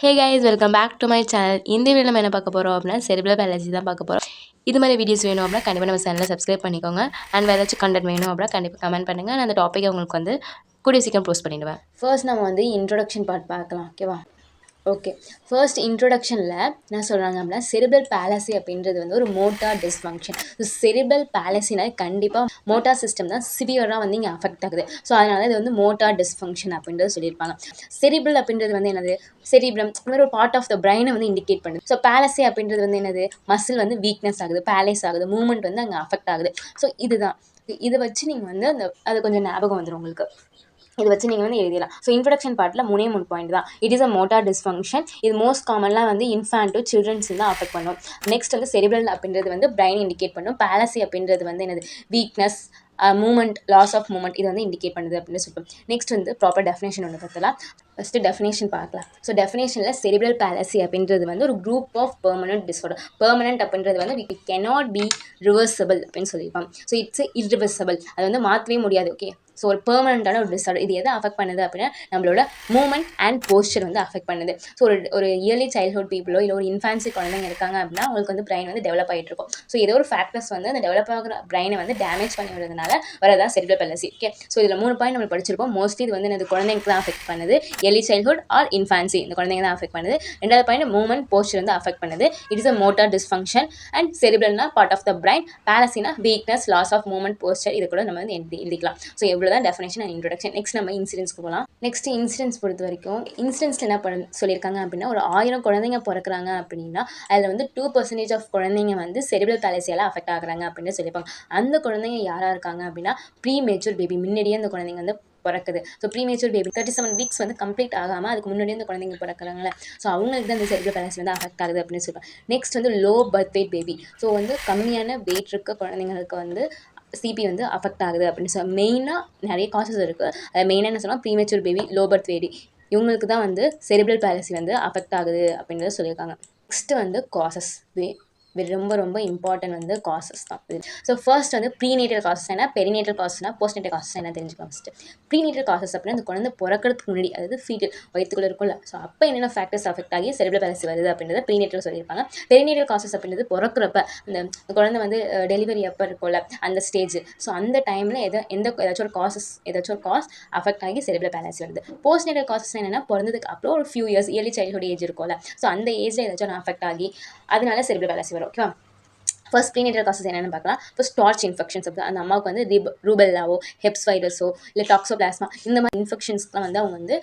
Hey guys, welcome back to my channel. இந்த video நம்ம என்ன பார்க்க போகிறோம் அப்படின்னா செரிப்ரல் பாலசி தான் பார்க்க போகிறோம். இது மாதிரி வீடியோஸ் வேணும் அப்படின்னா கண்டிப்பாக நம்ம சேனலை சப்ஸ்கிரைப் பண்ணிக்கோங்க. அண்ட் வேறு ஏதாச்சும் கண்டென்ட் வேணும் அப்படின்னா கண்டிப்பாக கமெண்ட் பண்ணுங்கள். நான் அந்த டாப்பிக்கை உங்களுக்கு கூடிய சீக்கிரம் போஸ்ட் பண்ணிவிடுவேன். ஃபர்ஸ்ட் நம்ம இன்ட்ரோடக்ஷன் பார்ட் பார்க்கலாம். ஓகேவா? ஓகே, ஃபர்ஸ்ட் இன்ட்ரொடக்ஷனில் என்ன சொல்கிறாங்க அப்படின்னா செரிப்ரல் பாலசி அப்படின்றது ஒரு மோட்டார் டிஸ்ஃபங்க்ஷன். ஸோ செரிப்ரல் பாலசினால் கண்டிப்பாக மோட்டார் சிஸ்டம் தான் சிவியராக இங்கே அஃபெக்ட் ஆகுது. ஸோ அதனால இது மோட்டார் டிஸ்ஃபங்க்ஷன் அப்படின்றது சொல்லியிருப்பாங்க. செரிப்ரல் அப்படின்றது என்னது, செரிப்ரம் ஒரு பார்ட் ஆஃப் த பிரைனை இண்டிகேட் பண்ணுது. ஸோ பாலசி அப்படின்றது என்னது, மசில் வீக்னஸ் ஆகுது, பேலஸ் ஆகுது, மூவ்மெண்ட் அங்கே அஃபெக்ட் ஆகுது. ஸோ இதுதான், இதை வச்சு நீங்கள் அது கொஞ்சம் ஞாபகம் வந்துடும் உங்களுக்கு. இதை வச்சு நீங்கள் எழுதிடலாம். ஸோ இன்ட்ரொடக்ஷன் பார்ட்டில் 3 பாயிண்ட் தான். It is a motor dysfunction. இது மோஸ்ட் காமன்லாம் இன்ஃபான்ட் சில்ட்ரன்ஸ் தான் அஃபெக்ட் பண்ணும். நெக்ஸ்ட் செரிப்ரல் அப்படின்றது பிரைன் இண்டிகேட் பண்ணும். பாலசி அப்படின்றது என்னது, weakness, movement, loss of movement, இது இண்டிகேட் பண்ணுது அப்படின்னு சொல்லுவோம். நெக்ஸ்ட் ப்ராப்பர் டெஃபினேஷன் ஒன்று பார்த்தலாம். ஃபஸ்ட்டு டெஃபினேஷன் பார்க்கலாம். ஸோ டெஃபினேஷனில் செரிப்ரல் பாலசி அப்படின்றது ஒரு group of permanent disorder. Permanent அப்படின்றது வி கேனாட் பி ரிவர்சபிள் அப்படின்னு சொல்லியிருப்பாங்க. ஸோ இட்ஸ் இர்ரிவர்சபிள், அது மாற்றவே முடியாது. ஓகே, ஸோ ஒரு பெர்மனண்டான ஒரு டிஸார்டர். இது எதை அஃபெக்ட் பண்ணுது அப்படின்னா நம்மளோட மூமெண்ட் அண்ட் போஸ்டர் அஃபெக்ட் பண்ணுது. ஸோ ஒரு இயர்லி சைல்ட்ஹுட் பீப்புளோ இல்லை ஒரு இன்ஃபான்சி குழந்தைங்க இருக்காங்க அப்படின்னா அவங்களுக்கு பிரைன் டெவலப் ஆகிட்டு இருக்கும். ஸோ ஏதோ ஒரு ஃபேக்டர்ஸ் அந்த டெவலப் ஆகிற பிரைனை டேமேஜ் பண்ணி விடுறதுனால வரதான் செரிப்ரல் பாலசி. ஓகே, ஸோ இதில் 3 பாயிண்ட் நம்ம படிச்சிருப்போம். மோஸ்ட்லி இது இந்த குழந்தைங்களுக்கு தான் அஃபெக்ட் பண்ணுது. எர்லி சைல்ட்ஹுட் ஆர் இன்ஃபான்சி, இந்த குழந்தைங்க தான் அஃபெக்ட் பண்ணுது. 2வது பாயிண்ட் மூவ்மெண்ட், போஸ்டர் அஃபெக்ட் பண்ணுது. It is a motor dysfunction. And செரிப்ரல்னா பார்ட் ஆஃப் த பிரைன், பாலசினா weakness, loss of movement, posture, இது கூட நம்ம எழுதிக்கலாம். ஸோ எவ்வளோ தான் டெஃபினேஷன் அண்ட் இன்ட்ரொடக்ஷன். நெக்ஸ்ட் நம்ம இன்சிடென்ட்ஸ்க்கு போகலாம். நெக்ஸ்ட் இன்சிடென்ட்ஸ் பொறுத்த வரைக்கும் இன்சிடென்ட்ஸில் என்ன சொல்லியிருக்காங்க அப்படின்னா ஒரு 1000 குழந்தைங்க பிறக்கிறாங்க அப்படின்னா அதில் 2% ஆஃப் குழந்தைங்க செரிப்ரல் பாலசியால் அஃபெக்ட் ஆகுறாங்க அப்படின்னு சொல்லியிருப்பாங்க. அந்த குழந்தைங்க யாராக இருக்காங்க அப்படின்னா ப்ரீ மெச்சூர் பேபி, முன்னாடியே அந்த குழந்தைங்க பிறக்குது. So premature baby 37 weeks complete ஆகாமல் அதுக்கு முன்னாடியே அந்த குழந்தைங்க பிறக்கிறாங்களே, ஸோ அவங்களுக்கு தான் இந்த செரிப்ரல் பாலசி அஃபெக்ட் ஆகுது அப்படின்னு சொல்லுவாங்க. Next low birth wait baby. So கம்மியான வெயிட் இருக்க குழந்தைங்களுக்கு சிபி அஃபெக்ட் ஆகுது அப்படின்னு சொல்லுவாங்க. மெயினாக நிறைய காசஸ் இருக்குது. அது மெயினாக என்ன சொன்னால் premature baby, low birth baby, இவங்களுக்கு தான் செரிப்ரல் பாலசி அஃபெக்ட் ஆகுது அப்படின்றத சொல்லியிருக்காங்க. நெக்ஸ்ட் காசஸ் ரொம்ப ரொம்ப இம்பார்ட்டன்ட் காசஸ் தான். ஸோ ஃபர்ஸ்ட் ப்ரீநேட்டல் காசஸ் என்ன, பெரிநேட்டல் காசஸ்னா, போஸ்ட்நேட்டல் காசஸ் என்ன தெரிஞ்சுக்கலாம். ஃபஸ்ட்டு ப்ரீநேட்டல் காசஸ் அப்படின்னா அந்த குழந்தை பிறக்கிறதுக்கு முன்னாடி, அதாவது ஃபீட்டல் வயிற்றுக்குள்ளே இருக்கும்ல, ஸோ அப்போ என்னென்ன ஃபேக்டர்ஸ் அஃபெக்ட் ஆகி செரிப்ரல் பாலசி வருது அப்படின்றத ப்ரீநேட்டல் சொல்லியிருப்பாங்க. பெரிநேட்டல் காசஸ் அப்படின்றது பிறக்கிறப்ப அந்த குழந்தை டெலிவரி அப்போ இருக்கும்ல அந்த ஸ்டேஜ், ஸோ அந்த டைமில் ஏதாச்சும் ஒரு காஸ் அஃபெக்ட் ஆகி செரிப்ரல் பாலசி வருது. போஸ்ட்நேட்டல் காசஸ் என்னென்னா பிறந்ததுக்கு அப்புறம் ஒரு few years, early childhood age இருக்கும்ல, ஸோ அந்த ஏஜில் ஏதாச்சும் அஃபெக்ட் ஆகி அதனால செரிப்ரல் பாலசி வரும். ஓகேவா? ஃபர்ஸ்ட் ப்ரீநேட்டல் காசஸ் என்னென்னு பார்க்கலாம். First torch infections. அந்த அம்மாவுக்கு ரூபெல்லாவோ, ஹெப்ஸ் வைரஸோ இல்லை டாக்ஸோபிளாஸ்மா, இந்த மாதிரி இன்ஃபெக்ஷன்ஸ்க்குலாம் அவங்க